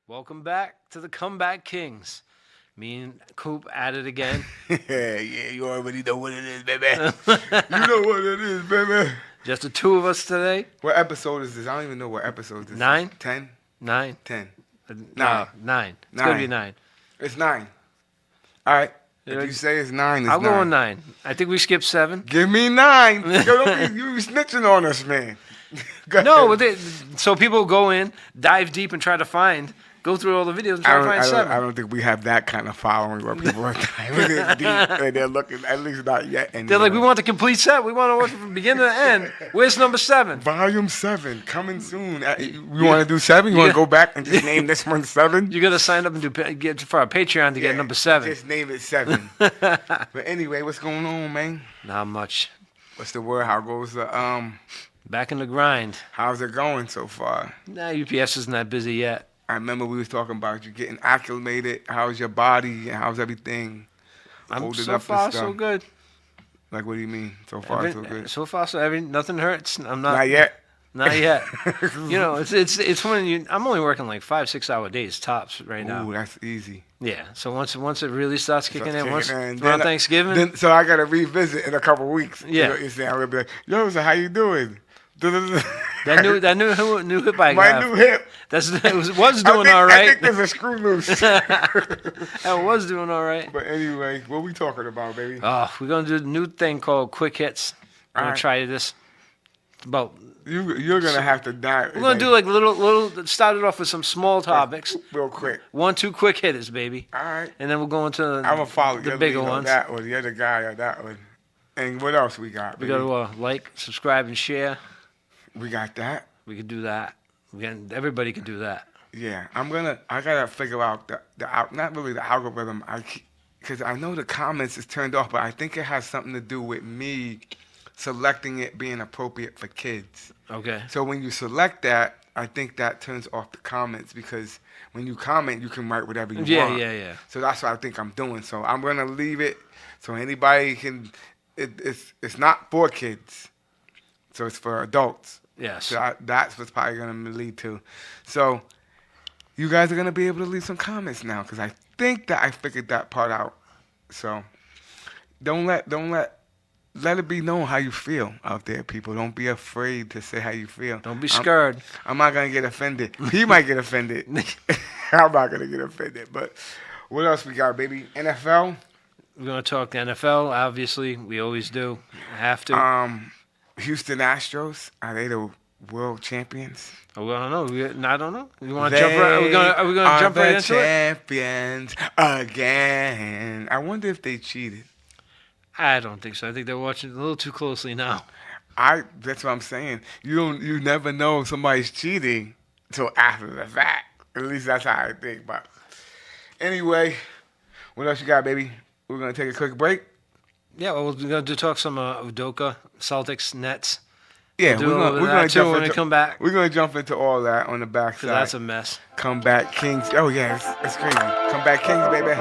Welcome back to the Comeback Kings. Me and Coop at it again. Yeah, you already know what it is, baby. You know what it is, baby. Just the two of us today. What episode is this? I don't even know what episode this 9? is. 10? 9? 10. No, 9. It's going to be 9. It's 9. All right. Yeah, If you say it's 9, it's I'll 9. go on 9. I think we skipped 7. Give me 9. Yo, don't be, you snitching on us, man. Go No, ahead. so people go in, dive deep, and try to go through all the videos and try to find 7. I don't think we have that kind of following where people are diving in deep and they're looking, at least not yet. Anyway. They're like, we want the complete set. We want to watch from beginning to end. Where's number 7? Volume 7 coming soon. You want to do 7? You want to go back and just name this one 7? You got to sign up and get for our Patreon to get number 7. Just name it 7. But anyway, what's going on, man? Not much. What's the word? How goes the Back in the grind. How's it going so far? Nah, UPS isn't that busy yet. I remember we was talking about you getting acclimated. How's your body? How's everything? I'm Holding so up and far stuff. so good. Like, what do you mean? So far, so good. So far so nothing hurts. I'm not. Not yet. Not yet. You know, it's when I'm only working like 5-6 hour days tops right now. Ooh, that's easy. Yeah. So once it really starts kicking in, once And around Thanksgiving. so I gotta revisit in a couple weeks. Yeah. You know what you're saying? I'm gonna be like, yo, so how you doing? that new hip I My got. new hip. It was doing all I right. think there's a screw loose. It was doing all right. But anyway, what we talking about, baby? Oh, we're gonna do a new thing called quick hits. We're gonna Alright. try this. About You're gonna have to die. we're gonna do like little. Start it off with some small topics. real quick. 1-2 quick hitters, baby. All right. And then we'll go into I'm gonna follow the your bigger lead on ones. that one. The other guy on that one. And what else we got? We baby? got to like, subscribe, and share. We got that. We could do that. Everybody could do that. Yeah, I gotta figure out not really the algorithm. Because I know the comments is turned off, but I think it has something to do with me selecting it being appropriate for kids. Okay. So when you select that, I think that turns off the comments because when you comment, you can write whatever you want. Yeah. So that's what I think I'm doing. So I'm gonna leave it so anybody can. It's not for kids, so it's for adults. Yes. So that's what's probably gonna lead to. So you guys are gonna be able to leave some comments now because I think that I figured that part out. So don't let it be known how you feel out there, people. Don't be afraid to say how you feel. Don't be scared. I'm not gonna get offended. He might get offended. I'm not gonna get offended. But what else we got, baby? NFL. We're going to talk the NFL, obviously. We always do. Have to. Houston Astros. Are they the world champions? I don't know. I don't know. You want to jump right? Are we going to jump right into it? Champions again. I wonder if they cheated. I don't think so. I think they're watching a little too closely now. That's what I'm saying. You never know if somebody's cheating till after the fact. At least that's how I think. But anyway, what else you got, baby? We're gonna take a quick break. Yeah, well, we're going to talk some Udoka, Celtics, Nets. Yeah, We're gonna jump when we come back. We're gonna jump into all that on the backside. That's a mess. Comeback Kings. Oh yeah, it's crazy. Comeback Kings, baby.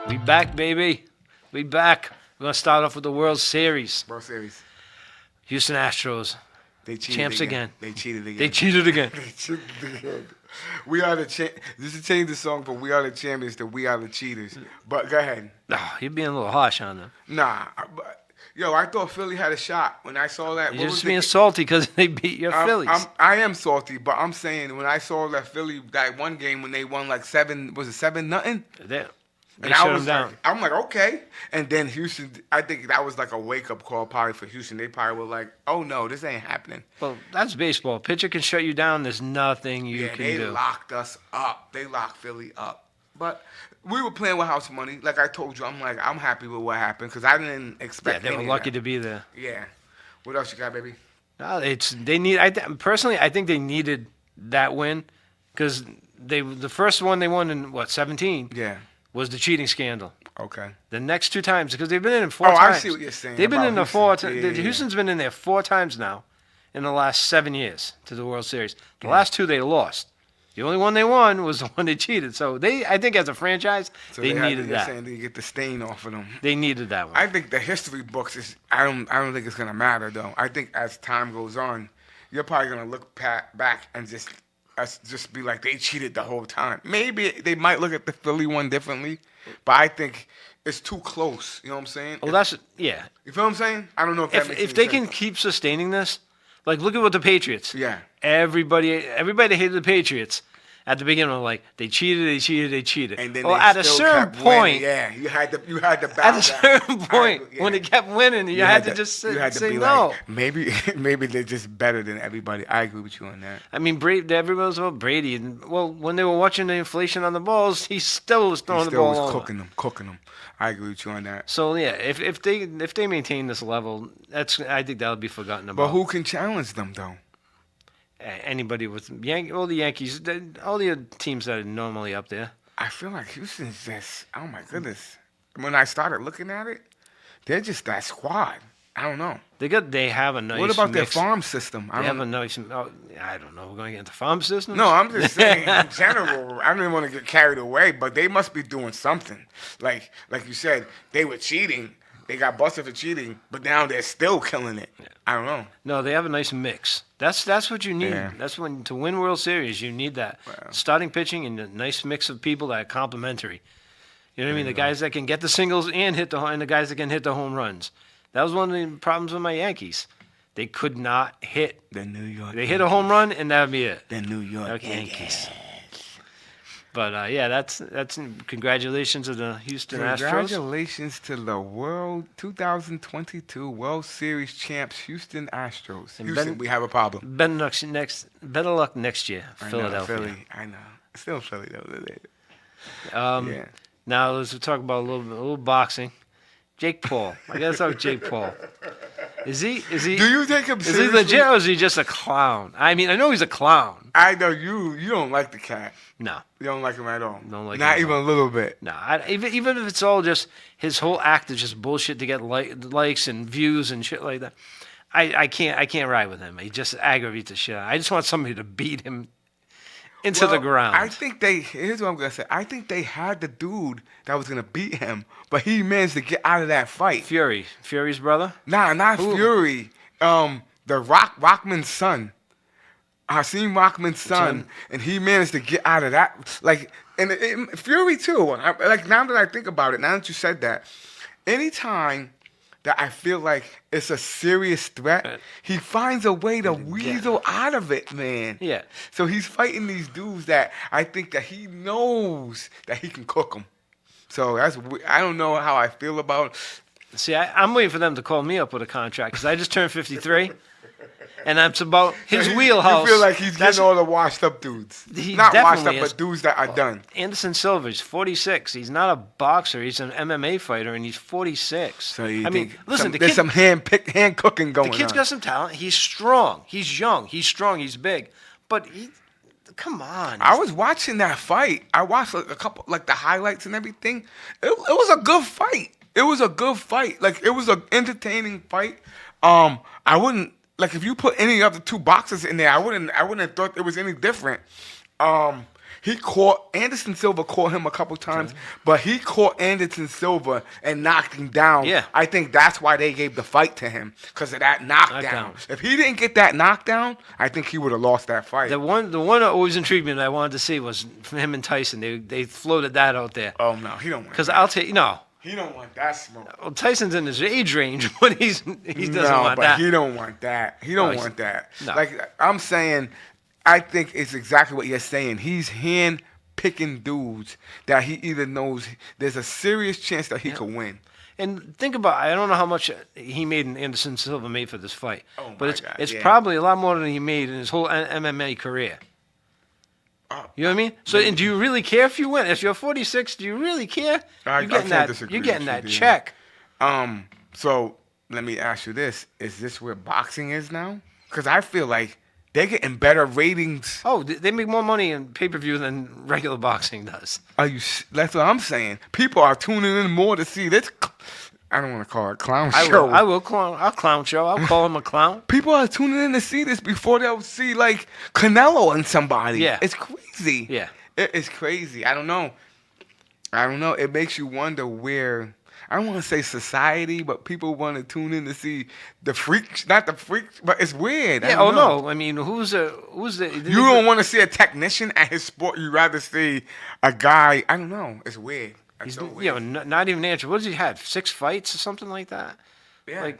We back, baby. We back. We're going to start off with the World Series. World Series. Houston Astros. They cheated Champs again. They cheated again. They cheated again. They cheated again. We are the This is change the song from "We Are the Champions" to "We Are the Cheaters." But go ahead. Oh, you're being a little harsh on them. Nah, but, yo, I thought Philly had a shot when I saw that. You're What just was being it? salty because they beat your Phillies. I am salty, but I'm saying when I saw that Philly that one game when they won like 7, was it 7-0? They And shut I was them down. like, I'm like, okay. And then Houston, I think that was like a wake up call probably for Houston. They probably were like, oh no, this ain't happening. Well, that's baseball. Pitcher can shut you down. There's nothing you Yeah, can they do. locked us up. They locked Philly up. But we were playing with house money. Like I told you, I'm happy with what happened because I didn't Yeah, expect. they were any of lucky that. to be there. Yeah. What else you got, baby? No, they need. Personally, I think they needed that win because the first one they won in 17 Yeah. was the cheating scandal. Okay. The next 2 times, because they've been in 4 Oh, times. I see what you're saying. They've been about in the Houston. 4 Yeah, times. yeah, yeah. Houston's been in there 4 times now in the last 7 years to the World Series. The last 2 they lost. The only one they won was the one they cheated. So I think as a franchise, So they needed you're that. saying they get the stain off of them. They needed that one. I think the history books is. I don't think it's gonna matter though. I think as time goes on, you're probably gonna look back and just be like they cheated the whole time. Maybe they might look at the Philly one differently, but I think it's too close. You know what I'm saying? Well, that's yeah. You feel what I'm saying? I don't know if that makes If any they sense. can keep sustaining this, like look at what the Patriots. Yeah. Everybody hated the Patriots at the beginning. Like they cheated. And then well, they at a still certain kept winning. point, Yeah, you had to bow at a down. certain point, Yeah. when they kept winning, you had to just you had to say be no. like, maybe they're just better than everybody. I agree with you on that. I mean, everybody was about Brady, and well, when they were watching the inflation on the balls, he still was throwing He the still ball was over. cooking them. I agree with you on that. So yeah, if they maintain this level, I think that'll be forgotten about. But who can challenge them though? Anybody with all the Yankees, all the teams that are normally up there. I feel like Houston's just, oh my goodness. When I started looking at it, they're just that squad. I don't know. They have a nice. What about their mix. farm system? They have a nice. I don't know. We're going to get into farm systems. No, I'm just saying in general. I don't even want to get carried away, but they must be doing something. Like you said, they were cheating. They got busted for cheating, but now they're still killing it. I don't know. No, they have a nice mix. That's what you need. Yeah. That's when to win World Series, you need that starting pitching and a nice mix of people that are complementary. You know what I mean? The guys that can get the singles and the guys that can hit the home runs. That was one of the problems with my Yankees. They could not hit. The New York. They hit a home run and that'd be it. The New York Okay, Yankees. But yeah, that's congratulations to the Houston Astros. Congratulations to the 2022 World Series champs, Houston Astros. And Houston, we have a problem. Better luck next year, I know, Philadelphia. Philly. I know. Still Philly though. Yeah. Now let's talk about a little boxing. Jake Paul. I gotta talk Jake Paul. Is he? Do you take him Is he seriously? legit or is he just a clown? I mean, I know he's a clown. I know you don't like the cat. No, You don't like him at all. Don't like Not him at even a little bit. no. Even if it's all just his whole act is just bullshit to get likes and views and shit like that. I can't ride with him. He just aggravates the shit out. I just want somebody to beat him into the Well, ground. I think here's what I'm gonna say. I think they had the dude that was gonna beat him, but he managed to get out of that fight. Fury's brother. Nah, not Who? Fury. The Rockman's son. Hakeem Rockman's son, and he managed to get out of that. Like, and Fury too. Like now that I think about it, now that you said that, anytime that I feel like it's a serious threat, he finds a way to weasel out of it, man. Yeah. So he's fighting these dudes that I think that he knows that he can cook them. So I don't know how I feel about. See, I'm waiting for them to call me up with a contract because I just turned 53, and that's about his wheelhouse. You feel like he's That's- getting all the washed up dudes. He Not washed up, definitely is. but dudes that are done. Anderson Silva's 46. He's not a boxer. He's an MMA fighter, and he's 46. So you I mean, think listen, there's some hand cooking going the on. kid's got some talent. He's strong. He's young. He's strong. He's big. But come on. I was watching that fight. I watched like a couple, like the highlights and everything. It was a good fight. It was a good fight. Like it was an entertaining fight. I wouldn't like if you put any of the two boxers in there. I wouldn't have thought it was any different. Anderson Silva caught him a couple times, but he caught Anderson Silva and knocked him down. Yeah. I think that's why they gave the fight to him because of that knockdown. Knockdown. If he didn't get that knockdown, I think he would have lost that fight. The one that always intrigued me that I wanted to see was him and Tyson. They floated that out there. Oh no, he don't want. Because that. I'll tell you, no. He don't want that smoke. Well, Tyson's in his age range, but he doesn't No, want but that. he don't want that. He don't No, want that. no. Like I'm saying, I think it's exactly what you're saying. He's hand picking dudes that he either knows there's a serious chance that he could win. And think about, I don't know how much he made and Anderson Silva made for this fight, Oh, but my it's God, it's yeah. probably a lot more than he made in his whole MMA career. You know what I mean? So, and do you really care if you win? If you're 46, do you really care? I You're getting can't that. disagree You're getting with you that there. check. So let me ask you this: is this where boxing is now? Because I feel like They're getting better ratings. Oh, they make more money in pay-per-view than regular boxing does. That's what I'm saying. People are tuning in more to see this. I don't want to call it a clown show. I'll clown show. I'll call him a clown. People are tuning in to see this before they'll see like Canelo and somebody. Yeah. It's crazy. Yeah. It's crazy. I don't know. It makes you wonder where. I don't want to say society, but people want to tune in to see the freaks, not the freaks, but it's weird. Yeah. Oh no. I mean, who's the? You don't want to see a technician at his sport. You rather see a guy. I don't know. It's weird. He's so weird. not even amateur. What does he have? 6 fights or something like that. Yeah. Like,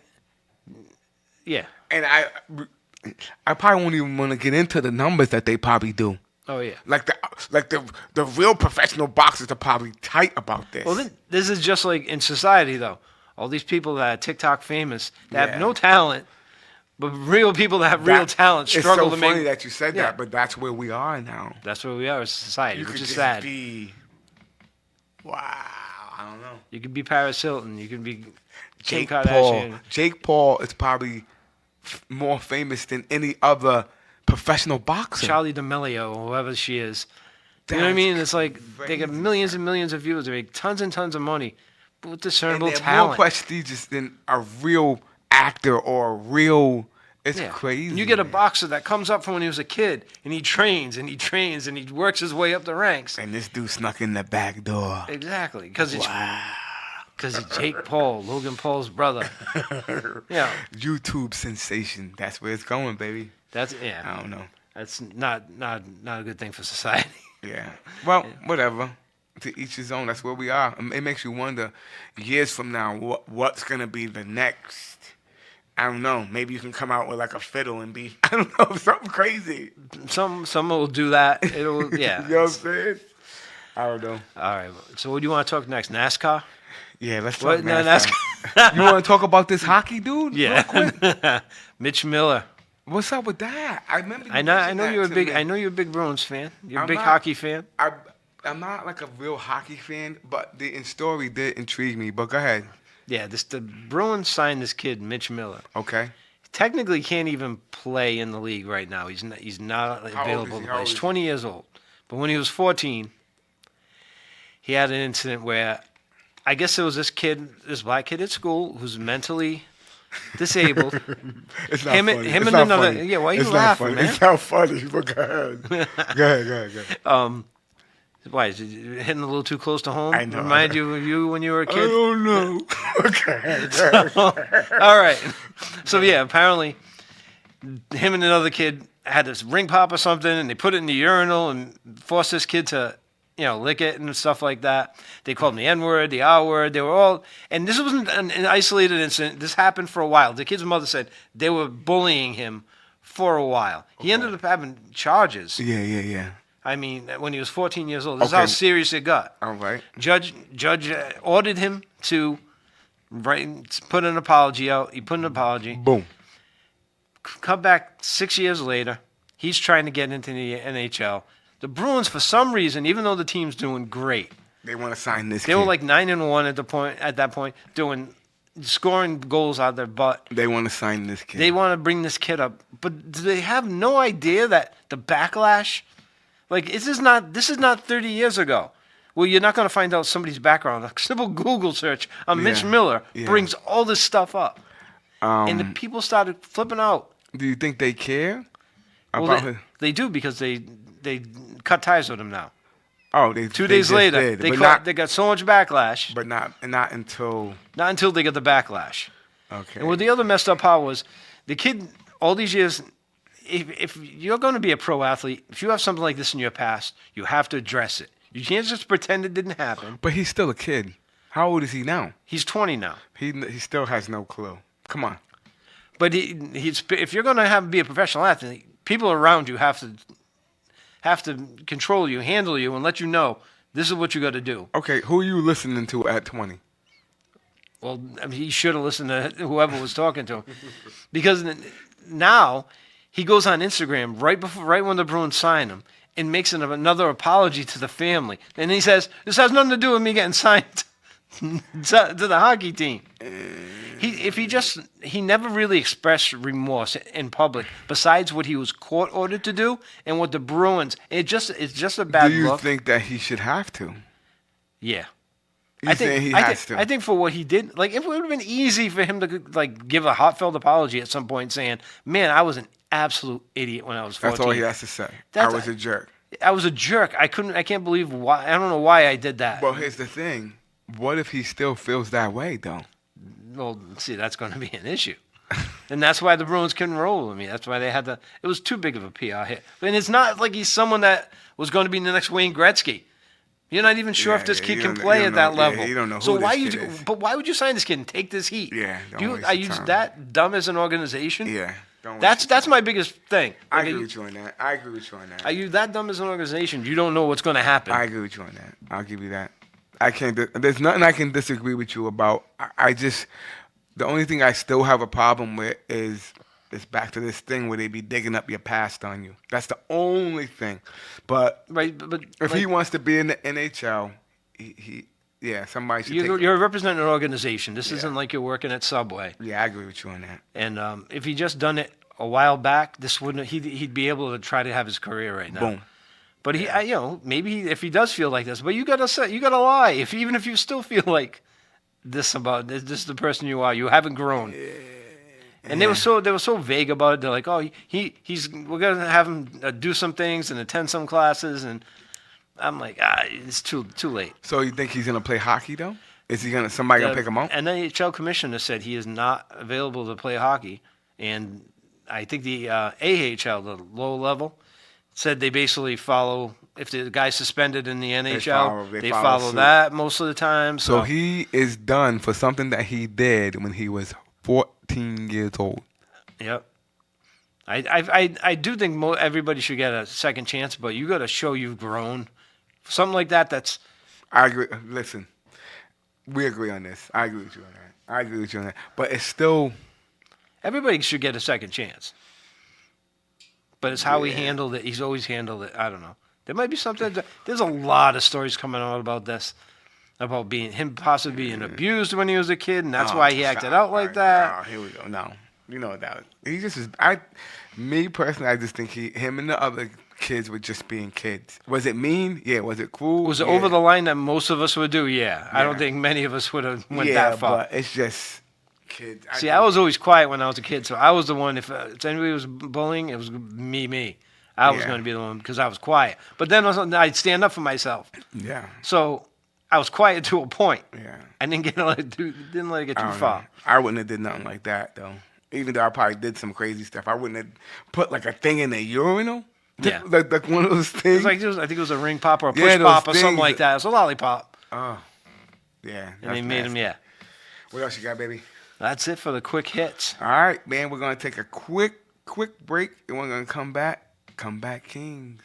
yeah. And I probably won't even want to get into the numbers that they probably do. Oh yeah. Like the real professional boxers are probably tight about this. Well, this is just like in society though. All these people that are TikTok famous that have no talent, but real people that have real talent struggle to make. It's so funny that you said that, but that's where we are now. That's where we are as society, which is sad. Wow, I don't know. You could be Paris Hilton. You could be Jake Kim Paul. Kardashian. Jake Paul is probably more famous than any other professional boxer. Charlie D'Amelio, or whoever she is. You know what I mean? It's like they get millions and millions of views. They make tons and tons of money, but with discernible and they're talent. more prestigious than a real actor or a real. It's crazy. And you get a boxer that comes up from when he was a kid, and he trains and he trains and he works his way up the ranks. And this dude snuck in the back door. Exactly, because it's Jake Paul, Logan Paul's brother. Yeah, YouTube sensation. That's where it's going, baby. I don't know. That's not a good thing for society. Yeah. Well, whatever. To each his own. That's where we are. It makes you wonder, years from now, what's gonna be the next. I don't know. Maybe you can come out with like a fiddle and be, I don't know, something crazy. Some will do that. It'll, yeah. You know what I'm saying? I don't know. All right. So what do you want to talk next? NASCAR? Yeah, let's talk No, NASCAR. You want to talk about this hockey dude? Yeah. Real quick? Mitch Miller. What's up with that? I remember. I know you're a big. I know you're a big Bruins fan. You're a big not, hockey fan. I'm not like a real hockey fan, but the story did intrigue me. But go ahead. Yeah, the Bruins signed this kid, Mitch Miller. Okay. Technically, can't even play in the league right now. He's not available to play. He's 20 years old. But when he was 14, he had an incident where, I guess it was this black kid at school who's mentally disabled. It's not funny. Him it's and not another. Funny. Yeah, why are you it's laughing, not funny. man? It's not funny. But go ahead. Go ahead. Why is it hitting a little too close to home? I know. Remind you of you when you were a kid. I don't know. Okay. All right. So yeah, apparently, him and another kid had this ring pop or something, and they put it in the urinal and forced this kid to, lick it and stuff like that. They called him the N-word, the R-word. They were all, and this wasn't an isolated incident. This happened for a while. The kid's mother said they were bullying him for a while. He ended up having charges. Yeah. I mean, when he was 14 years old. This is how serious it got. All right. Judge ordered him to put an apology out. He put an apology. Boom. Come back 6 years later. He's trying to get into the NHL. The Bruins, for some reason, even though the team's doing great, they want to sign this kid. They were like 9-1 at that point, scoring goals out of their butt. They want to sign this kid. They want to bring this kid up, but do they have no idea that the backlash? Like, this is not 30 years ago. Well, you're not going to find out somebody's background. A simple Google search on Mitch Miller brings all this stuff up. And the people started flipping out. Do you think they care about him? They do, because they cut ties with him now. Oh, 2 days later, they got so much backlash. But not until they got the backlash. Okay. And what the other messed up part was, the kid, all these years, if you're going to be a pro athlete, if you have something like this in your past, you have to address it. You can't just pretend it didn't happen. But he's still a kid. How old is he now? He's 20 now. He still has no clue. Come on. But if you're going to be a professional athlete, people around you have to control you, handle you, and let you know this is what you got to do. Okay, who are you listening to at 20? Well, he should have listened to whoever was talking to him, because now he goes on Instagram right when the Bruins sign him and makes another apology to the family, and he says, "This has nothing to do with me getting signed to the hockey team." he never really expressed remorse in public, besides what he was court ordered to do and what the Bruins. It's just a bad Do you look. think that he should have to? Yeah. You think he has to? I think for what he did, like, it would have been easy for him to, like, give a heartfelt apology at some point, saying, "Man, I was an absolute idiot when I was 14. That's all he has to say. That's- I was a jerk. I was a jerk. I can't believe why. I don't know why I did that." Well, here's the thing. What if he still feels that way, though? Well, see, that's going to be an issue. And that's why the Bruins couldn't roll with me. That's why they had to. It was too big of a PR hit. And it's not like he's someone that was going to be the next Wayne Gretzky. You're not even sure if this kid can play at that level. You don't know who so why this you? kid is. But why would you sign this kid and take this heat? Yeah, Are you that dumb as an organization? Yeah. Don't That's my biggest thing. I Like, agree with you on that. I agree with you on that. Are you that dumb as an organization? You don't know what's going to happen. I agree with you on that. I'll give you that. I can't. There's nothing I can disagree with you about. I just, the only thing I still have a problem with is it's back to this thing where they be digging up your past on you. That's the only thing. But Right, but if like, he wants to be in the NHL, yeah, somebody should. you're representing an organization. This Yeah. isn't like you're working at Subway. Yeah, I agree with you on that. And if he just done it a while back, this wouldn't. He'd be able to try to have his career right now. Boom. But maybe if he does feel like this, but you gotta lie. Even if you still feel like this about this is the person you are, you haven't grown. And they were so vague about it. They're like, oh, we're gonna have him do some things and attend some classes, and I'm like, it's too late. So you think he's gonna play hockey though? Is he somebody gonna pick him up? And the NHL commissioner said he is not available to play hockey, and I think the AHL, the low level, said they basically follow. If the guy's suspended in the NHL, they follow suit. that most of the time. So he is done for something that he did when he was 14 years old. Yep. I do think everybody should get a second chance, but you got to show you've grown. Something like that. That's. I agree. Listen, we agree on this. I agree with you on that. But it's still. Everybody should get a second chance. But it's how he handled it. He's always handled it. I don't know. There might be something. There's a lot of stories coming out about this, about him possibly being abused when he was a kid, and that's why he acted out like that. Here we go. No, you know that he just is. Me personally, I just think him and the other kids were just being kids. Was it mean? Yeah. Was it cruel? Was it Yeah. over the line that most of us would do? Yeah. I don't think many of us would have went that far. But it's just kids. See, I was always quiet when I was a kid, so I was the one. If anybody was bullying, it was me. I was going to be the one because I was quiet. But then I'd stand up for myself. Yeah. So I was quiet to a point. Yeah. I didn't let it get too far. I wouldn't have did nothing like that though. Even though I probably did some crazy stuff, I wouldn't have put like a thing in the urinal. Yeah. Like one of those things. I think it was a ring pop or a push pop or something like that. It was a lollipop. Oh. Yeah. And they made him, What else you got, baby? That's it for the quick hits. All right, man. We're gonna take a quick break, and we're gonna come back. Come back, Kings.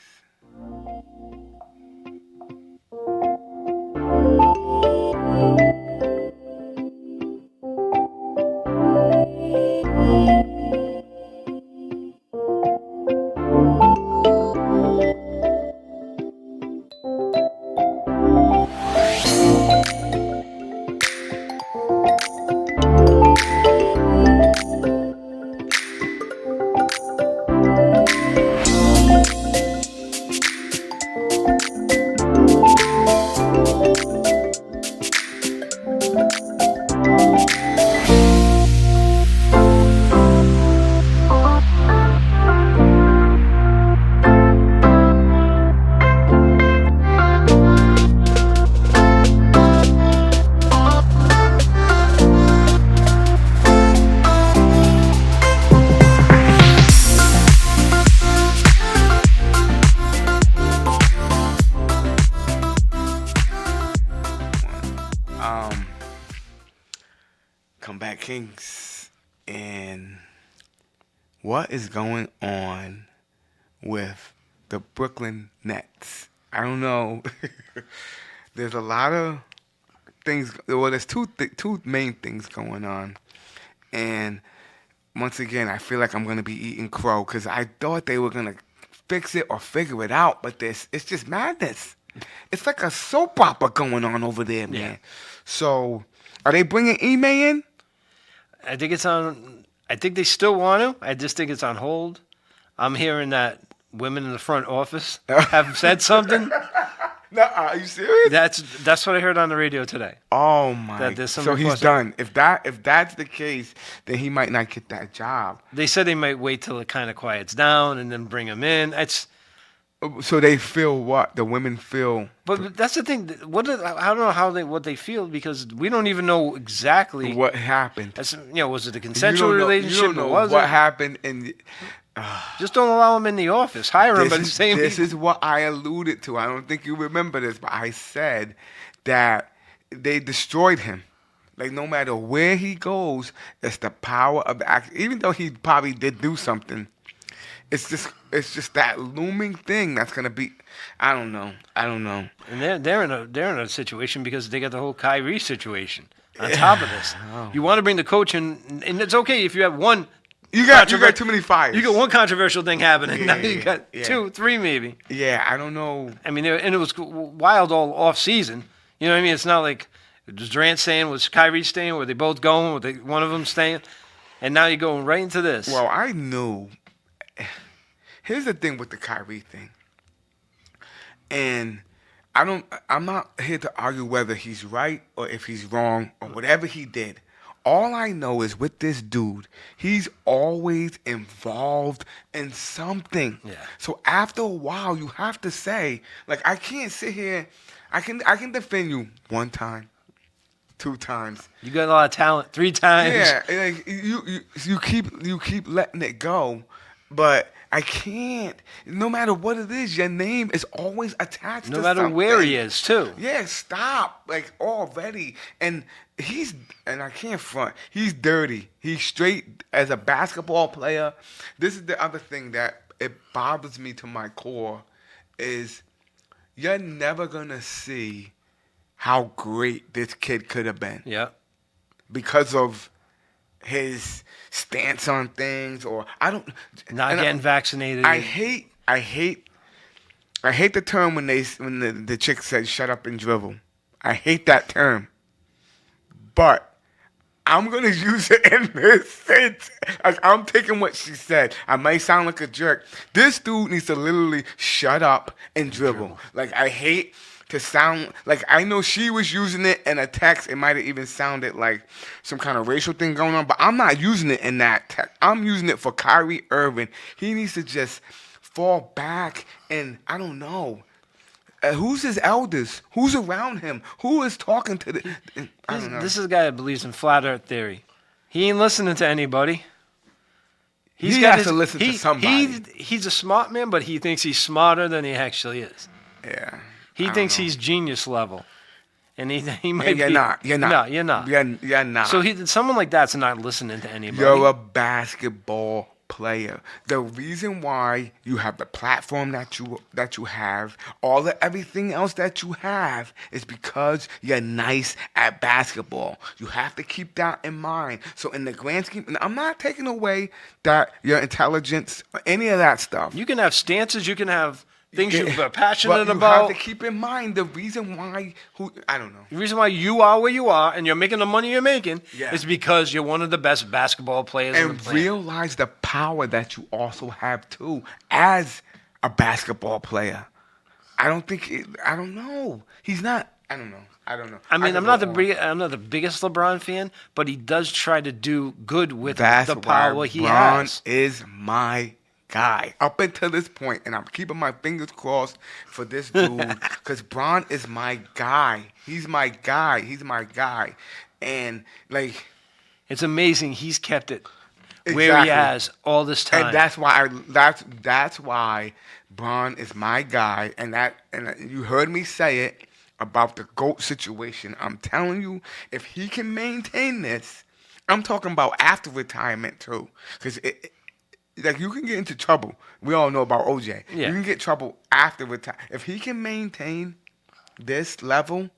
Come back, Kings. And what is going on with the Brooklyn Nets? I don't know. There's a lot of things. Well, there's two main things going on. And once again, I feel like I'm going to be eating crow because I thought they were going to fix it or figure it out. But it's just madness. It's like a soap opera going on over there, man. Yeah. So, are they bringing Ime in? I think it's on. I think they still want to. I just think it's on hold. I'm hearing that women in the front office have said something. No, are you serious? That's what I heard on the radio today. Oh my! That there's some So he's reports- done. If that's the case, then he might not get that job. They said they might wait till it kind of quiets down and then bring him in. It's. So they feel what the women feel. But that's the thing. I don't know what they feel because we don't even know exactly What happened? That's, was it a You consensual don't know- relationship? You don't know or was what it? happened, and Just don't allow him in the office. Hire him, but same. this is what I alluded to. I don't think you remember this, but I said that they destroyed him. Like no matter where he goes, it's the power of the act. Even though he probably did do something, it's just that looming thing that's gonna be. I don't know. And they're in a situation because they got the whole Kyrie situation on top of this. You want to bring the coach in, and it's okay if you have one. You got too many fires. You got one controversial thing happening. Now you got yeah. 2, 3 maybe. Yeah, I don't know. I mean, and it was wild all off season. You know what I mean? It's not like was Durant staying, was Kyrie staying, were they both going, one of them staying, and now you're going right into this. Well, I knew. Here's the thing with the Kyrie thing, and I'm not here to argue whether he's right or if he's wrong or whatever he did. All I know is with this dude, he's always involved in something. Yeah. So after a while, you have to say, like, I can't sit here. I can defend you 1 time, 2 times. You got a lot of talent 3 times. Yeah, like you keep letting it go, but I can't. No matter what it is, your name is always attached. No to matter something. where he is, too. Yeah, stop. Like already, and I can't front. He's dirty. He's straight as a basketball player. This is the other thing that it bothers me to my core is you're never gonna see how great this kid could have been. Yeah. Because of his stance on things, or Not getting vaccinated. I hate the term when the chick said "shut up and dribble." I hate that term, but I'm gonna use it in this sense. I'm taking what she said. I might sound like a jerk. This dude needs to literally shut up and dribble. Like I hate to sound like I know she was using it in a text. It might have even sounded like some kind of racial thing going on, but I'm not using it in that text. I'm using it for Kyrie Irving. He needs to just fall back and I don't know. Who's his elders? Who's around him? Who is talking to the? I don't know. This is a guy that believes in flat Earth theory. He ain't listening to anybody. He has to listen to somebody. He's a smart man, but he thinks he's smarter than he actually is. Yeah. He thinks he's genius level, and he might. You're be, not. You're not. No, you're not. You're not. So someone like that's not listening to anybody. You're a basketball player. The reason why you have the platform that you have, everything else that you have, is because you're nice at basketball. You have to keep that in mind. So in the grand scheme, and I'm not taking away that your intelligence or any of that stuff. You can have stances. You can have things you're passionate but you about. have to keep in mind the reason why. I don't know. The reason why you are where you are and you're making the money you're making Yeah. is because you're one of the best basketball players in the And planet. realize the power that you also have too as a basketball player. I don't know. He's not. I don't know. I mean, I'm could not go on. I'm not the biggest LeBron fan, but he does try to do good with That's the power why he Bron has. is my guy up until this point, and I'm keeping my fingers crossed for this dude because Bron is my guy. He's my guy. He's my guy, and like It's amazing he's kept it where he Exactly. has all this time. and that's why Bron is my guy, and you heard me say it about the GOAT situation. I'm telling you, if he can maintain this, I'm talking about after retirement too, because like you can get into trouble. We all know about OJ. Yeah. You can get trouble after retirement. If he can maintain this level,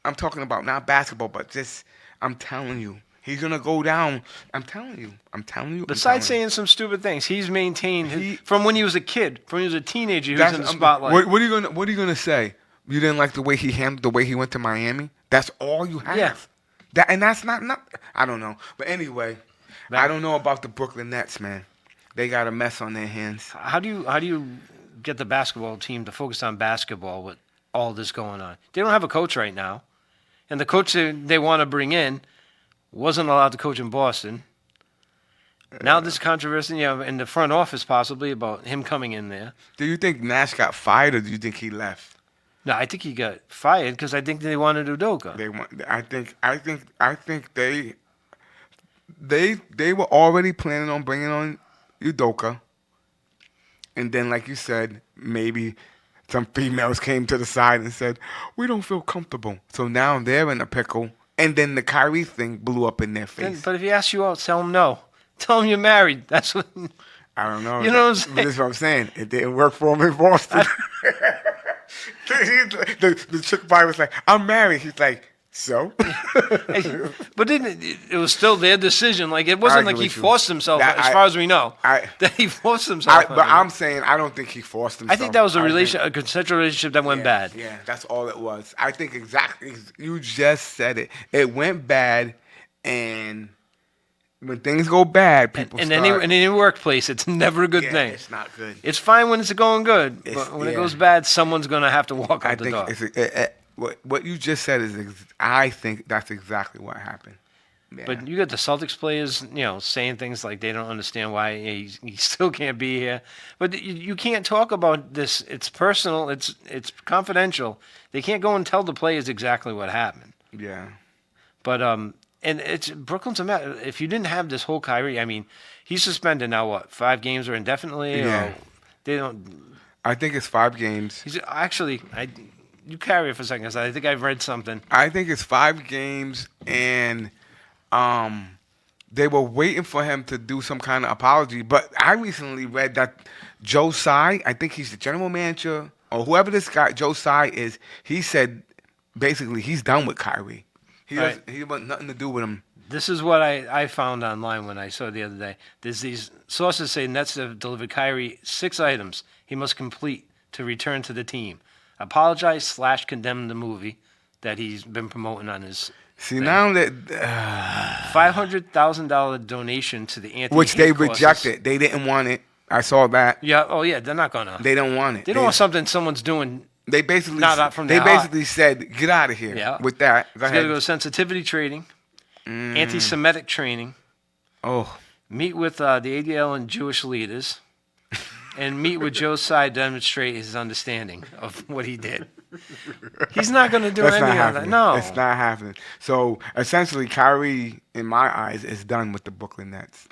I'm talking about not basketball, but just I'm telling you, he's gonna go down. I'm telling you. Besides saying some stupid things, he's maintained from when he was a kid, from when he was a teenager, he was in the spotlight. What are you gonna say? You didn't like the way he handled the way he went to Miami? That's all you have. Yeah. That's not. I don't know. But anyway, I don't know about the Brooklyn Nets, man. They got a mess on their hands. How do you get the basketball team to focus on basketball with all this going on? They don't have a coach right now, and the coach they want to bring in wasn't allowed to coach in Boston. Now this controversy, in the front office possibly about him coming in there. Do you think Nash got fired, or do you think he left? No, I think he got fired because I think they wanted Udoka. I think they were already planning on bringing on Udoka, and then, like you said, maybe some females came to the side and said, "We don't feel comfortable." So now they're in a pickle, and then the Kyrie thing blew up in their face. But if he asks you out, tell him no. Tell him you're married. That's what. I don't know. You know what I'm saying? This is what I'm saying. It didn't work for him in Boston. the chick probably was like, "I'm married." He's like, "So?" But then it was still their decision. Like it wasn't like he forced himself. As far as we know, that he forced himself. But I'm saying I don't think he forced himself. I think that was a consensual relationship that went bad. Yeah, that's all it was. I think exactly. You just said it. It went bad, and when things go bad, people in any workplace, it's never a good thing. It's not good. It's fine when it's going good, but when it goes bad, someone's gonna have to walk out the door. What you just said is, I think that's exactly what happened. Yeah. But you got the Celtics players, saying things like they don't understand why he still can't be here. But you can't talk about this. It's personal. It's confidential. They can't go and tell the players exactly what happened. Yeah. But and it's Brooklyn's a mess. If you didn't have this whole Kyrie, I mean, he's suspended now. What, 5 games or indefinitely? Yeah. Or they don't. I think it's 5 games. He's actually. You carry it for a second, 'cause I think I've read something. I think it's 5 games, and they were waiting for him to do some kind of apology. But I recently read that Joe Tsai, I think he's the general manager, or whoever this guy Joe Tsai is, he said basically he's done with Kyrie. He want nothing to do with him. This is what I found online when I saw it the other day. There's these sources say Nets have delivered Kyrie 6 items he must complete to return to the team. Apologize / condemn the movie that he's been promoting on his. See, now that $500,000 donation to the Anthony which they Heath rejected. causes. They didn't want it. I saw that. Yeah. Oh yeah. They're not gonna. They don't want it. They don't want something someone's doing. They basically said, "Get out of here." Yeah. With that, Go ahead. Got to go to sensitivity training, anti-Semitic training. Oh. Meet with the ADL and Jewish leaders, and meet with Joe Tsai to demonstrate his understanding of what he did. He's not going to do any of that. No. It's not happening. So, essentially, Kyrie, in my eyes, is done with the Brooklyn Nets.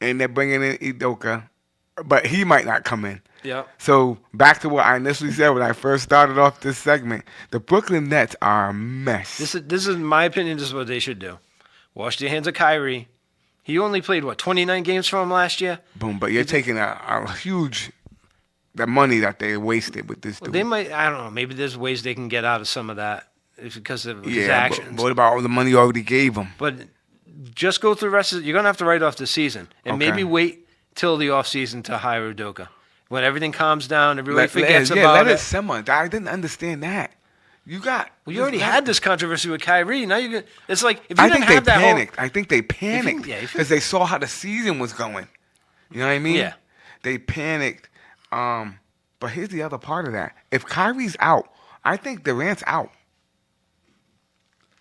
And they're bringing in Udoka, but he might not come in. Yeah. So, back to what I initially said when I first started off this segment. The Brooklyn Nets are a mess. This is in my opinion, this is what they should do. Wash their hands of Kyrie. He only played, 29 games for him last year? Boom, but you're taking a huge... the money that they wasted with this dude. They might, I don't know, maybe there's ways they can get out of some of that because of his actions. But what about all the money you already gave him? But just go through the rest of you're going to have to write off the season. And maybe wait till the offseason to hire Udoka. When everything calms down, everybody forgets about it. Let it simmer. I didn't understand that. You already had this controversy with Kyrie. Now it's like, if you I didn't think have they that panicked. I think they panicked because they they saw how the season was going. You know what I mean? Yeah. They panicked. But here's the other part of that. If Kyrie's out, I think Durant's out.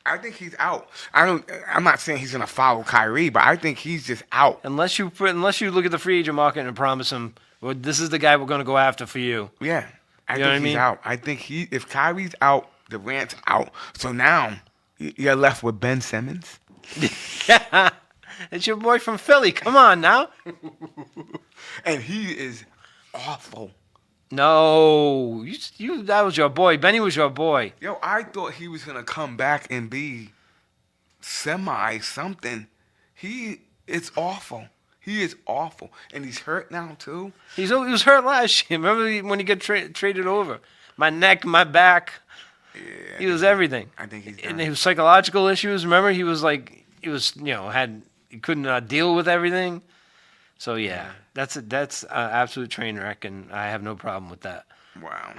I think he's out. I'm not saying he's gonna follow Kyrie, but I think he's just out. Unless you look at the free agent market and promise him, well, this is the guy we're going to go after for you. Yeah, I think he's out. I think if Kyrie's out, Durant's out. So now you're left with Ben Simmons. Yeah, it's your boy from Philly. Come on now. And he is awful. No, that was your boy. Benny was your boy. Yo, I thought he was gonna come back and be something. It's awful. He is awful, and he's hurt now too. He was hurt last year. Remember when he got traded over? My neck, my back. Yeah, he was everything. I think he's done. And he was psychological issues. Remember, he couldn't deal with everything. So yeah, that's an absolute train wreck, and I have no problem with that. Wow.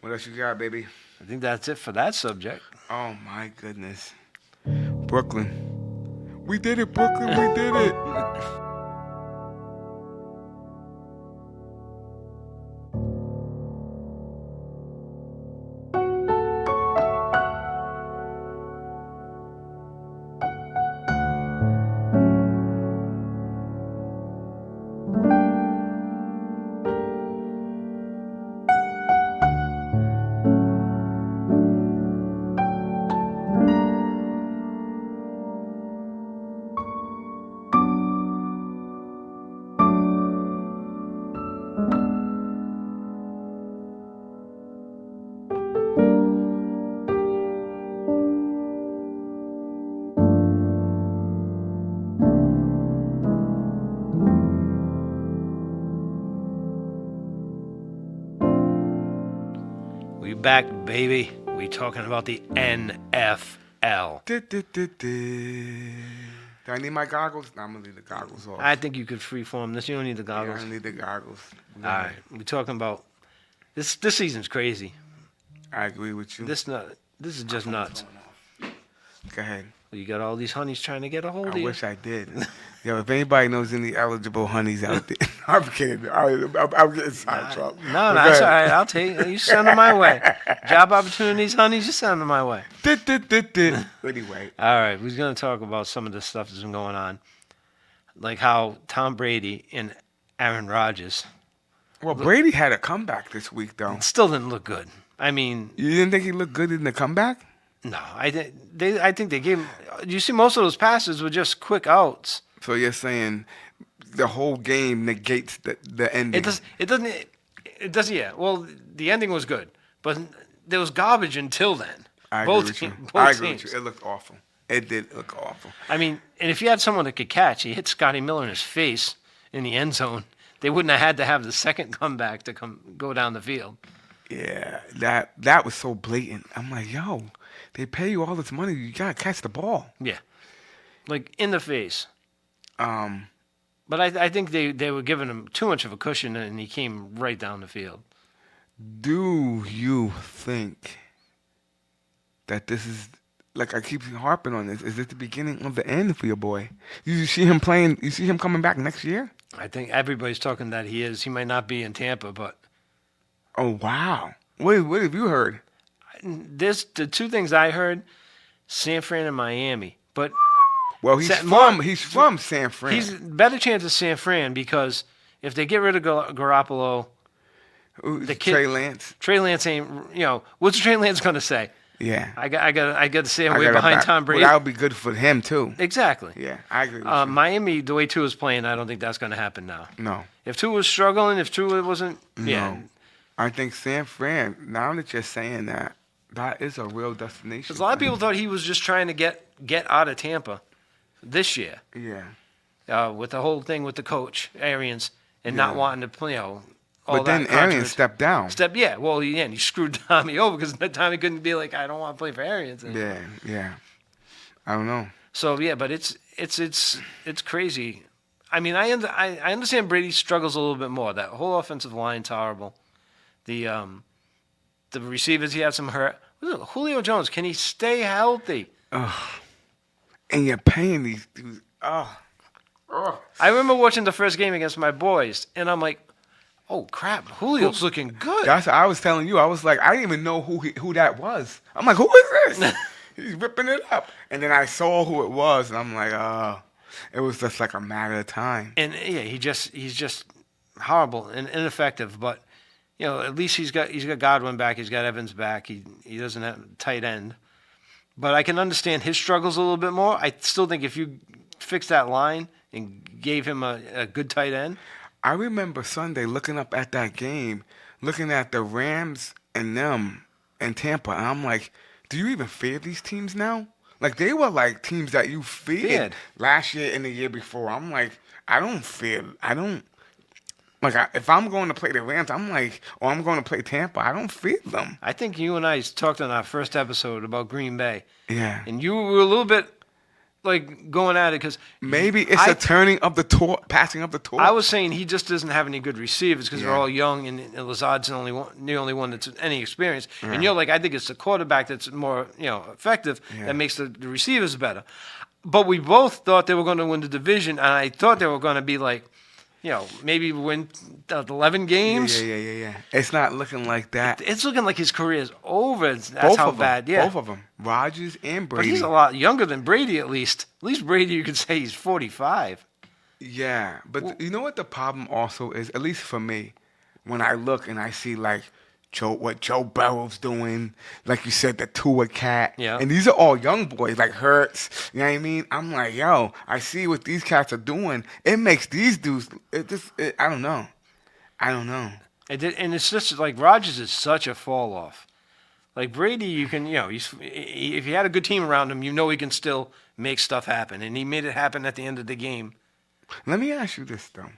What else you got, baby? I think that's it for that subject. Oh my goodness. Brooklyn. We did it, Brooklyn. We did it. We back, baby. We talking about the NFL. Do I need my goggles? No, I'm gonna leave the goggles off. I think you could freeform this. You don't need the Yeah, goggles. I need the goggles. All right, we talking about this. This season's crazy. I agree with you. This is just nuts. Go ahead. You got all these honeys trying to get a hold of I you. wish I did. Yo, if anybody knows any eligible honeys out there, I'm kidding. I'm getting sidetracked. No, that's all right. I'll take you. Send them my way. Job opportunities, honeys, you send them my way. Anyway. All right, we're going to talk about some of the stuff that's been going on. Like how Tom Brady and Aaron Rodgers Well, Brady had a comeback this week, though. still didn't look good. I mean, You didn't think he looked good in the comeback? no, I think they gave him. You see, most of those passes were just quick outs. So you're saying the whole game negates the ending? It doesn't. Yeah. Well, the ending was good, but there was garbage until then. I agree with you. I agree with you. It looked awful. It did look awful. I mean, and if you had someone that could catch, he hit Scotty Miller in his face in the end zone. They wouldn't have had to have the second comeback to go down the field. Yeah, that was so blatant. I'm like, yo, they pay you all this money. You gotta catch the ball. Yeah, like in the face. Um, But I think they were giving him too much of a cushion, and he came right down the field. do you think that this is, like, I keep harping on this, is this the beginning of the end for your boy? You see him playing? You see him coming back next year? I think everybody's talking that he is. He might not be in Tampa, but Oh wow! What have you heard? there's the two things I heard: San Fran and Miami. But Well, he's from San Fran. he's better chance of San Fran because if they get rid of Garoppolo, the kid- Trey Lance. Trey Lance ain't. What's Trey Lance gonna say? Yeah, I got to stay I away gotta behind back- Tom Brady. Well, that would be good for him too. Exactly. Yeah, I agree with you. Miami, the way Tua is playing, I don't think that's going to happen now. No, If Tua was struggling, if Tua wasn't, yeah, no. I think San Fran. Now that you're saying that, that is a real destination. because a lot of people thought he was just trying to get out of Tampa this year Yeah, with the whole thing with the coach Arians and not Yeah. wanting to play. All but then that Arians controversy. stepped down. Yeah, well, he screwed Tommy over because Tommy couldn't be like, I don't want to play for Arians anymore. Yeah. I don't know. So yeah, but it's crazy. I mean, I understand Brady struggles a little bit more. That whole offensive line's horrible. The receivers, he had some hurt. Julio Jones, can he stay healthy? And you're paying these dudes. Oh. I remember watching the first game against my boys, and I'm like, oh crap, Julio's looking good. That's what I was telling you. I was like, I didn't even know who that was. I'm like, who is this? He's ripping it up. And then I saw who it was, and I'm like, oh. It was just like a matter of time. And yeah, he's just horrible and ineffective. But at least he's got Godwin back. He's got Evans back. He doesn't have a tight end. But I can understand his struggles a little bit more. I still think if you fix that line and gave him a good tight end. I remember Sunday looking up at that game, looking at the Rams and them and Tampa, and I'm like, do you even fear these teams now? Like, they were like teams that you feared last year and the year before. I'm like, I don't fear. I don't. Like, if I'm going to play the Rams, I'm like, or I'm going to play Tampa, I don't fear them. I think you and I talked on our first episode about Green Bay. Yeah. And you were a little bit like going at it because maybe it's a turning of the torch, passing of the torch. I was saying he just doesn't have any good receivers because they're Yeah. all young, and Lazard's the only one that's any experience. And you're like, I think it's the quarterback that's more effective that makes the receivers better. But we both thought they were going to win the division, and I thought they were going to be like, maybe win 11 games. Yeah. It's not looking like that. It's looking like his career is over. That's Both how of them. bad. Yeah, Both of them. Rodgers and Brady. but he's a lot younger than Brady. At least Brady, you could say he's 45. Yeah, but you know what the problem also is? At least for me, when I look and I see like what Joe Burrow's doing, like you said, the Tua cat, Yeah. and these are all young boys, like Hurts. You know what I mean? I'm like, yo, I see what these cats are doing. It makes these dudes. I don't know. And it's just like Rodgers is such a fall off. Like Brady, you can, if you had a good team around him, he can still make stuff happen. And he made it happen at the end of the game. Let me ask you this though.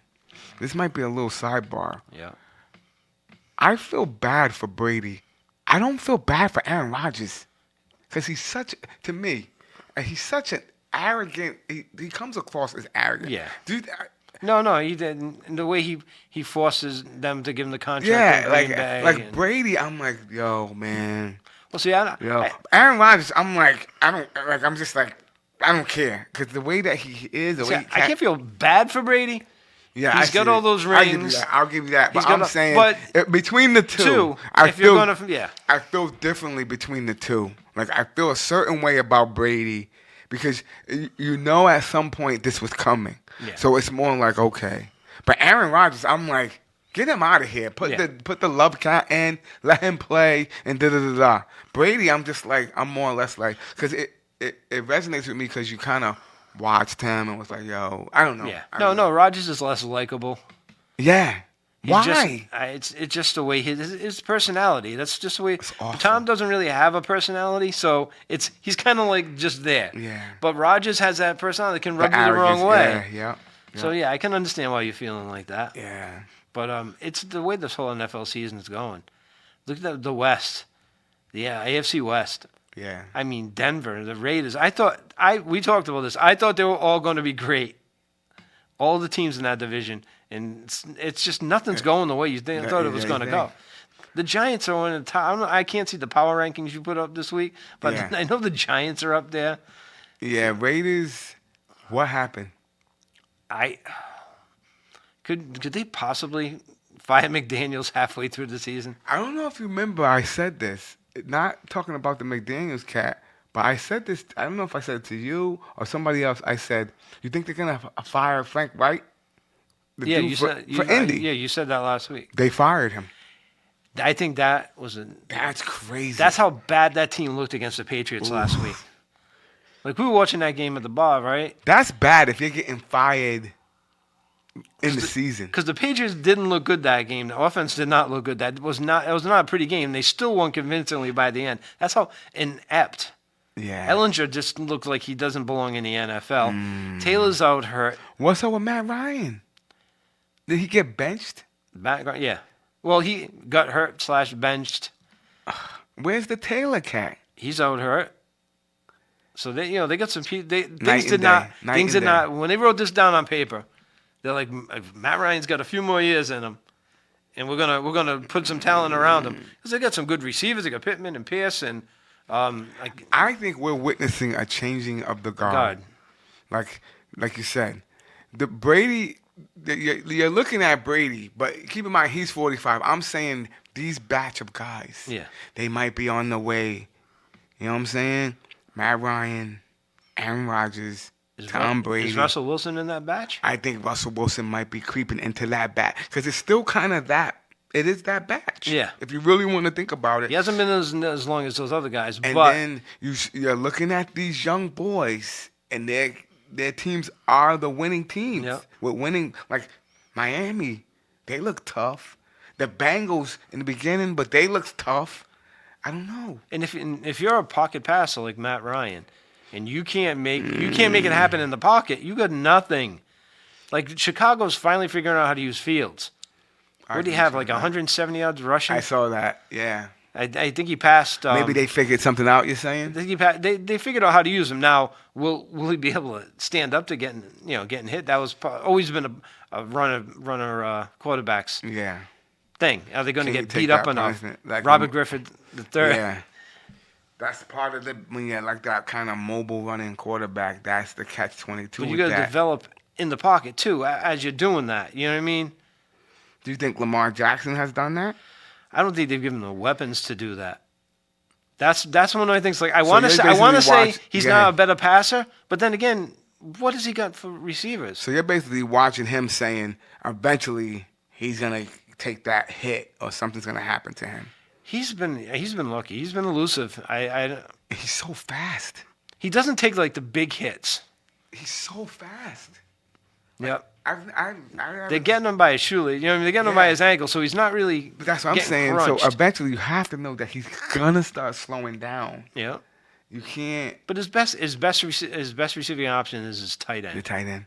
This might be a little sidebar. Yeah. I feel bad for Brady. I don't feel bad for Aaron Rodgers, because he's such an arrogant. He comes across as arrogant. Yeah. Dude. No, he didn't. And the way he forces them to give him the contract. Yeah, in Green Bay like Brady. I'm like, yo, man. Well, see, Aaron Rodgers. I'm like, I'm just like, I don't care, because the way that he is, the way I can't feel bad for Brady. Yeah, he's got all those rings. I'll give you that. But He's got I'm saying, between the two, I feel differently between the two. Like, I feel a certain way about Brady, because at some point this was coming. Yeah. So it's more like, okay. But Aaron Rodgers, I'm like, get him out of here. Put the love cat in, let him play, and da-da-da-da. Brady, I'm just like, I'm more or less like, because it resonates with me, because you kind of watched him and was like, yo, I don't know. Yeah. No, Rodgers is less likable. Yeah. Why? It's just the way his personality. That's just the way. awful. Tom doesn't really have a personality, so he's kind of like just there. Yeah. But Rodgers has that personality that can rub you the wrong way. Yeah. So I can understand why you're feeling like that. Yeah. But it's the way this whole NFL season is going. Look at the West. Yeah, AFC West. Yeah. I mean, Denver, the Raiders. We talked about this. I thought they were all going to be great. All the teams in that division. And it's just nothing's going the way you thought it was going to go. The Giants are in the top. I can't see the power rankings you put up this week, but I know the Giants are up there. Yeah, Raiders. What happened? Could they possibly fire McDaniels halfway through the season? I don't know if you remember I said this. Not talking about the McDaniels cat, but I said this. I don't know if I said it to you or somebody else. I said, you think they're going to fire Frank Wright? You said Indy. You said that last week. They fired him. I think that was That's crazy. That's how bad that team looked against the Patriots last week. Like, we were watching that game at the bar, right? That's bad if you're getting fired in the season. Because the Patriots didn't look good that game. The offense did not look good. It was not a pretty game. They still won convincingly by the end. That's how inept. Yeah. Ellinger just looked like he doesn't belong in the NFL. Taylor's out hurt. What's up with Matt Ryan? Did he get benched? Yeah. Well, he got hurt / benched. Where's the Taylor cat? He's out hurt. So they got some things Night did and not day. things did not when they wrote this down on paper. They're like, Matt Ryan's got a few more years in him, and we're gonna put some talent around him because they got some good receivers. They got Pittman and Pierce and I think we're witnessing a changing of the guard. Like you said, the Brady. You're looking at Brady, but keep in mind he's 45. I'm saying these batch of guys. Yeah. They might be on the way. You know what I'm saying? Matt Ryan, Aaron Rodgers, Tom Brady. Is Russell Wilson in that batch? I think Russell Wilson might be creeping into that batch because it's still kind of that. It is that batch. Yeah. If you really want to think about it. He hasn't been as long as those other guys. And but then you're looking at these young boys, and their teams are the winning teams. Yep. With winning, like Miami, they look tough. The Bengals in the beginning, but they look tough. I don't know. And if you're a pocket passer like Matt Ryan, and you can't make it happen in the pocket, you got nothing. Like Chicago's finally figuring out how to use Fields. What do you have? Like 170 yards rushing? I saw that. Yeah. I think he passed. Maybe they figured something out. You're I saying? think he they figured out how to use him. Now, will he be able to stand up to getting hit? That was always been a runner quarterback's Yeah. thing. Are they going to Can you get take beat up that enough? punishment? Like Robert Griffin III. Yeah. That's part of the when you're like that kind of mobile running quarterback. That's the catch-22 But you with got to that. develop in the pocket too as you're doing that. You know what I mean? Do you think Lamar Jackson has done that? I don't think they've given him the weapons to do that. That's one of my things. Like I So want to you say, I want to basically say watch- he's go not ahead. a better passer, but then again, what has he got for receivers? So you're basically watching him saying eventually he's gonna take that hit or something's gonna happen to him. He's been lucky. He's been elusive. He's so fast. He doesn't take like the big hits. He's so fast. Yep. I They're getting him by his shoelace. You know what I mean? They're getting him by Yeah. his ankle, so he's not really. But that's what I'm getting saying. crunched. So eventually you have to know that he's gonna start slowing down. Yeah. You can't. But his best receiving option is his tight The end. tight end.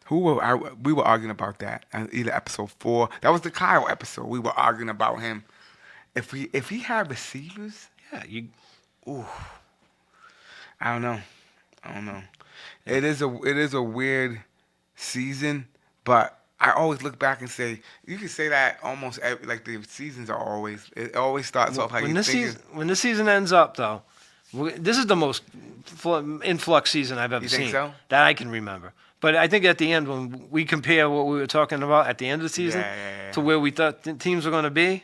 We were arguing about that on either episode 4. That was the Kyle episode. We were arguing about him. If he had receivers, Yeah. I don't know. It is a weird season, but I always look back and say you can say that almost like the seasons are always. It always starts off how when you this think. when this season ends up, though, this is the most influx season I've ever You seen think so? that I can remember. But I think at the end, when we compare what we were talking about at the end of the season Yeah. to where we thought the teams were going to be,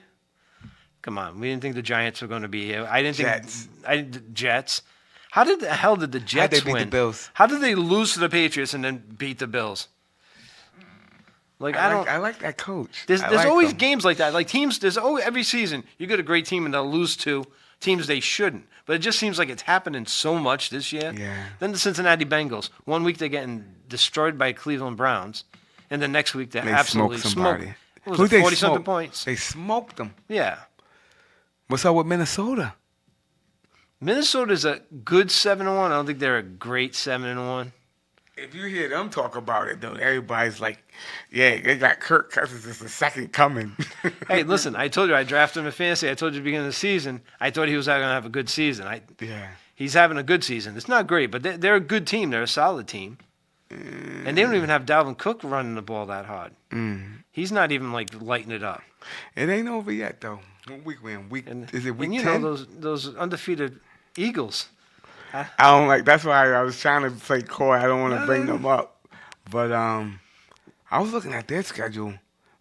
come on, we didn't think the Giants were going to be here. I didn't Jets. think the Jets. How did the hell did the Jets they beat win? the Bills? How did they lose to the Patriots and then beat the Bills? Like I like that coach. There's I like always him. games like that. Like teams, there's always every season you get a great team and they'll lose to teams they shouldn't. But it just seems like it's happening so much this year. Yeah. Then the Cincinnati Bengals. One week they're getting destroyed by Cleveland Browns, and the next week they're They absolutely smoked somebody. smoked. What Who was they it, 40-something smoked? points? They smoked them. Yeah. What's up with Minnesota? Minnesota's a good 7-1. I don't think they're a great 7-1. If you hear them talk about it, though, everybody's like, yeah, they got Kirk Cousins as the second coming. Hey, listen, I told you I drafted him in fantasy. I told you at the beginning of the season, I thought he was going to have a good season. Yeah. He's having a good season. It's not great, but they're a good team. They're a solid team. And they don't even have Dalvin Cook running the ball that hard. He's not even like lighting it up. It ain't over yet, though. What week we in? Is it week and you 10? know those undefeated Eagles. I don't like. That's why I was trying to play coy. I don't want to bring them up, but I was looking at their schedule.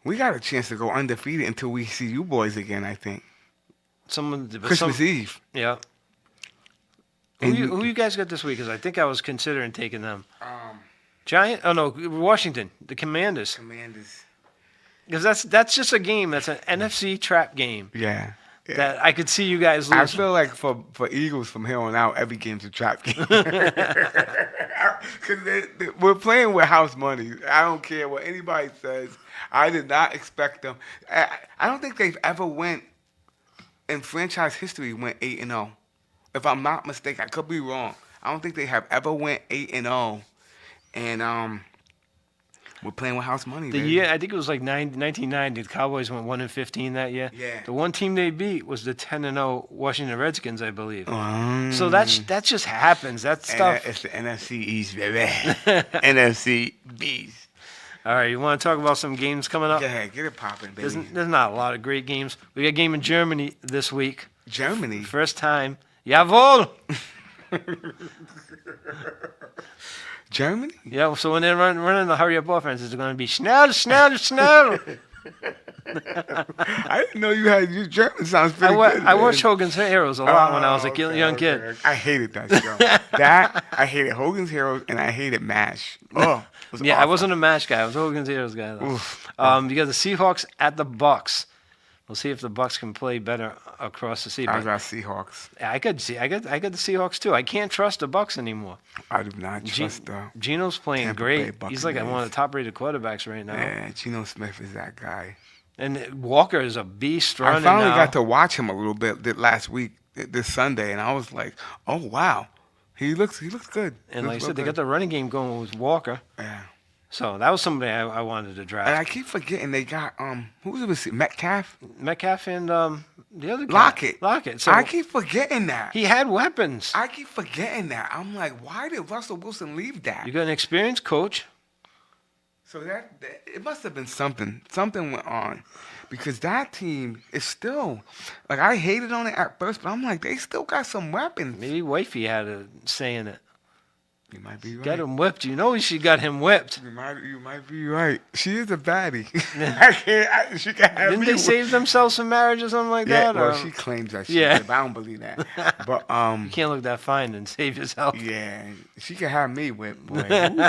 We got a chance to go undefeated until we see you boys again. I think Christmas Eve. Yeah. Who you guys got this week? Because I think I was considering taking them. Giant? Oh no, Washington, the Commanders. Commanders. Because that's just a game. That's an NFC trap game Yeah. that I could see you guys I losing. feel like for Eagles from here on out, every game's a trap game. Because we're playing with house money. I don't care what anybody says. I did not expect them. I don't think they've ever went in franchise history went 8-0. If I'm not mistaken, I could be wrong. I don't think they have ever went 8-0. And we're playing with house money. The baby. year, I think it was like 1990. The Cowboys went 1-15 that year. Yeah. The one team they beat was the 10-0 Washington Redskins, I believe. Mm. So that just happens. That stuff. It's the NFC East, baby. NFC Beast. All right, you want to talk about some games coming up? Yeah, get it popping, baby. There's not a lot of great games. We got a game in Germany this week. Germany. First time. Jawohl. Germany? Yeah, so when they're running the hurry-up offense, it's going to be schnell, schnell, schnell. I didn't know you had your German sounds pretty good. I watched Hogan's Heroes a lot when I was a young kid. Okay. I hated that show. I hated Hogan's Heroes and I hated MASH. Oh, it was Yeah, I awful. wasn't a match guy. I was a Hogan's Heroes guy. Though. Oof. You got the Seahawks at the Bucks. We'll see if the Bucks can play better across the sea. I But got Seahawks. I got the Seahawks too. I can't trust the Bucks anymore. I do not trust the. Geno's playing Tampa great. Bay He's like one of Buccaneers. the top-rated quarterbacks right now. Yeah, Geno Smith is that guy. And Walker is a beast I running finally now. got to watch him a little bit last week, this Sunday, and I was like, oh wow, he looks good. And like I Looks said, they real got the running game going with Walker. good. Yeah. So that was somebody I wanted to And draft. I keep forgetting they got who was it? Was it Metcalf? Metcalf and the other guy. Lockett. Lockett. So I keep forgetting that. he had weapons. I keep forgetting that. I'm like, why did Russell Wilson leave that? You got an experienced coach. So that it must have been something. Something went on, because that team is still like, I hated on it at first, but I'm like, they still got some weapons. Maybe Wifey had a say in it. You might be right. Got him whipped. You know she got him whipped. You might be right. She is a baddie. She can have Didn't me they whipped. save themselves some marriage or something like Yeah, that? well, or- she claims that she Yeah. did, but I don't believe that. But You can't look that fine and save yourself. yeah, she can have me whipped, boy. Ooh.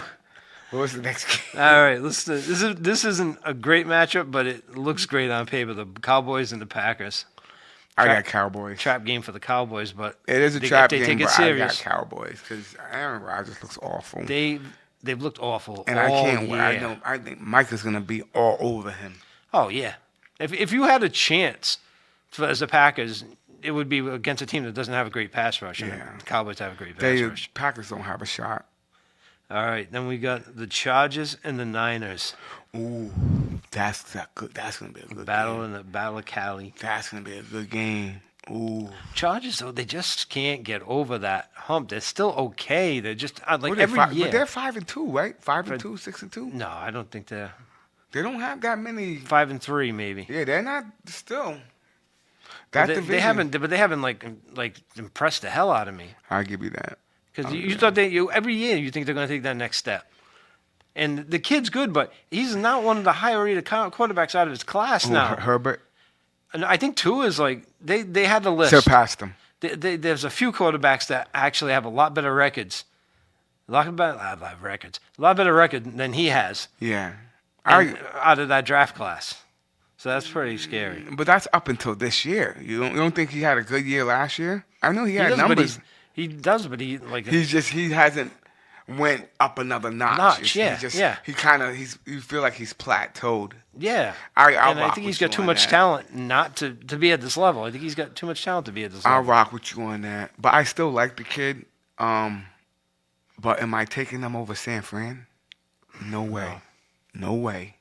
What's the next game? All right, this isn't a great matchup, but it looks great on paper. The Cowboys and the Packers. I got Cowboys. Trap game for the Cowboys, but It is a they- if trap they game, take it but serious. I got Cowboys because Aaron Rodgers looks awful. They've looked awful And all I can't year. wait. I think Mike is gonna be all over him. Oh yeah, if you had a chance as the Packers, it would be against a team that doesn't have a great pass rush. And Yeah. the Cowboys have a great pass They rush. Packers don't have a shot. All right, then we got the Chargers and the Niners. Ooh, that's good. That's gonna be a good Battle game. in the Battle of Cali. That's gonna be a good game. Ooh, Chargers though, they just can't get over that hump. They're still okay. They're just like What are they, every five, year. but they're 5-2, right? 5-2, For- 6-2. No, I don't think they're They don't have that many. 5-3 maybe. Yeah, they're not still. That They, division. they haven't like impressed the hell out of me. I'll give you that. Because you thought every year you think they're going to take that next step. And the kid's good, but he's not one of the higher rated quarterbacks out of his class Who, now. Herbert And I think Tua is like they had the list. surpassed them. There's a few quarterbacks that actually have a lot better records. A lot better record than he has Yeah, out of that draft class. So that's pretty scary. but that's up until this year. You don't think he had a good year last year? I know he had numbers. He does, but he He hasn't went up another notch. Yeah, yeah. You feel like he's plateaued. yeah. I'll And I rock think he's with you got too on much that. talent not to be at this level. I think he's got too much talent to be at this I'll level. rock with you on that. But I still like the kid. But am I taking them over San Fran? No way. No way.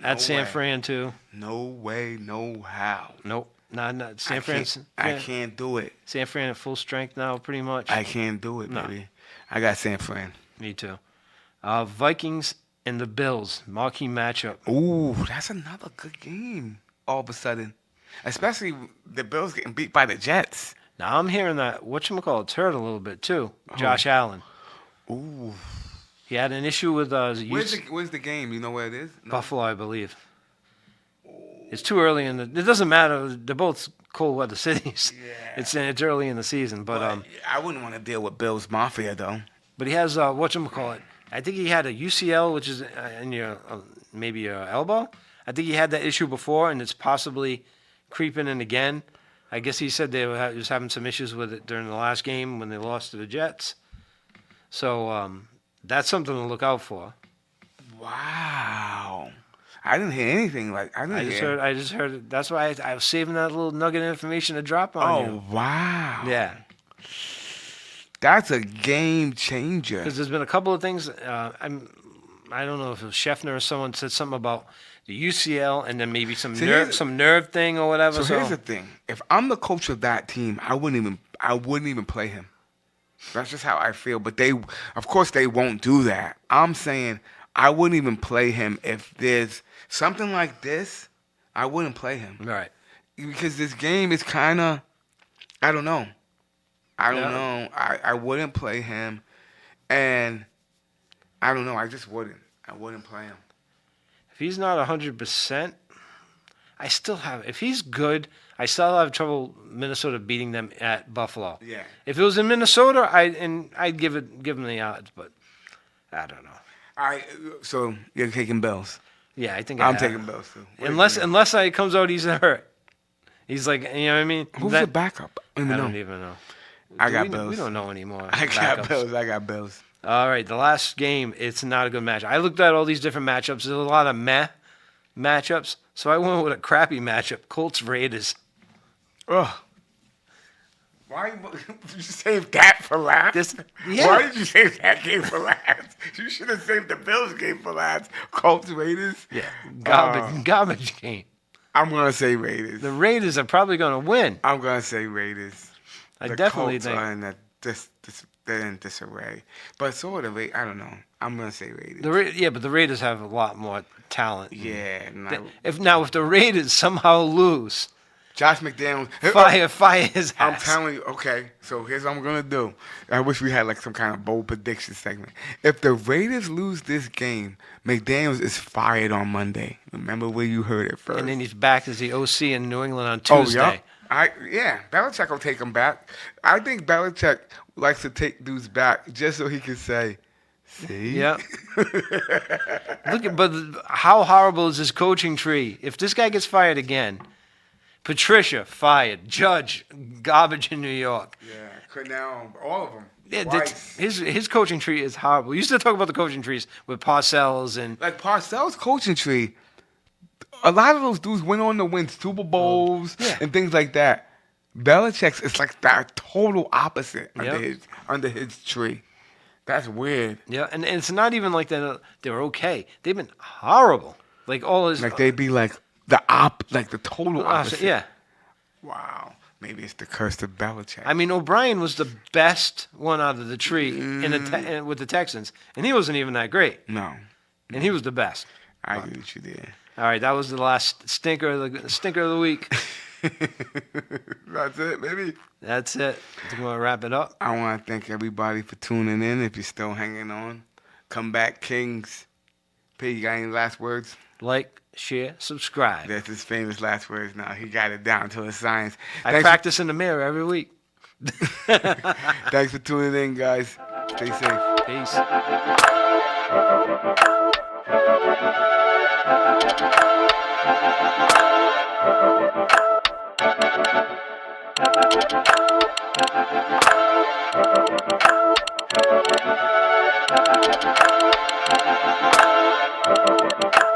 At San way. Fran too. No way. No how. Nope. Not San I Fran. can't, I can't do it. San Fran at full strength now, pretty much. I can't do it, No. baby. I got San Fran. Me too. Vikings and the Bills, marquee matchup. Ooh, that's another good game. All of a sudden, especially the Bills getting beat by the Jets. Now I'm hearing that whatchamacallit's hurt a little bit too. Josh Allen. Ooh, He had an issue with where's the game? You know where it is? No. Buffalo, I believe. It's too early in the. It doesn't matter. They're both cold weather cities. Yeah. It's early in the season, but I wouldn't want to deal with Bills Mafia though. But he has whatchamacallit. I think he had a UCL, which is in your maybe your elbow. I think he had that issue before, and it's possibly creeping in again. I guess he said they were just having some issues with it during the last game when they lost to the Jets. So that's something to look out for. Wow. I didn't hear anything like I just heard it. That's why I was saving that little nugget of information to drop on you. Oh wow. Yeah. That's a game changer. Because there's been a couple of things. I don't know if it was Scheffner or someone said something about the UCL and then maybe some nerve thing or whatever. So here's the thing: if I'm the coach of that team, I wouldn't even play him. That's just how I feel. But of course, they won't do that. I'm saying I wouldn't even play him if there's something like this. I wouldn't play him. Right. Because this game is kind of, I don't know. I don't know. I wouldn't play him, and I don't know. I just wouldn't. I wouldn't play him. If he's not 100%, I still have. If he's good, I still have trouble Minnesota beating them at Buffalo. Yeah. If it was in Minnesota, I'd give them the odds, but I don't know. All right. So you're taking Bills. Yeah, I think I'm taking Bills too. Unless it comes out he's hurt. He's like, you know what I mean? Who's the backup? I don't even know. I got Bills. We don't know anymore. I got Backups. Bills. I got Bills. All right, the last game, it's not a good match. I looked at all these different matchups. There's a lot of meh matchups, so I went with a crappy matchup, Colts Raiders. Ugh. Why did you save that for last? Yeah. Why did you save that game for last? You should have saved the Bills game for last. Colts Raiders. Yeah, garbage game. I'm gonna say Raiders. The Raiders are probably going to win. I'm gonna say Raiders. I The definitely Colts think. are in they're in disarray. But so are the Raiders. I don't know. I'm gonna say Raiders. But the Raiders have a lot more talent. Yeah. If the Raiders somehow lose, Josh McDaniels. fire his I'm ass. telling you. Okay, so here's what I'm gonna do. I wish we had like some kind of bold prediction segment. If the Raiders lose this game, McDaniels is fired on Monday. Remember where you heard it first. And then he's back as the OC in New England on Oh, Tuesday. yeah. Belichick will take him back. I think Belichick likes to take dudes back just so he can say, "See." Yeah. But how horrible is this coaching tree? If this guy gets fired again, Patricia fired, Judge garbage in New York. Yeah. Cornell, all of them. Yeah, Twice. his coaching tree is horrible. We used to talk about the coaching trees with Parcells and Like Parcells' coaching tree. A lot of those dudes went on to win Super Bowls Yeah. and things like that. Belichick's is like the total opposite Yep. under his tree. That's weird. yeah, and it's not even like they're okay. They've been horrible. Like all his Like they'd be like the total opposite. yeah. Wow. Maybe it's the curse of Belichick. I mean, O'Brien was the best one out of the tree with the Texans, and he wasn't even that great, No, and he was the best. I agree with you there. All right, that was the last stinker of the week. That's it, baby. That's it. I think we're gonna wrap it up. I want to thank everybody for tuning in. If you're still hanging on, come back, Kings. P, you got any last words? Like, share, subscribe. That's his famous last words now. He got it down to a science. I practice in the mirror every week. Thanks for tuning in, guys. Stay safe. Peace. Thank you.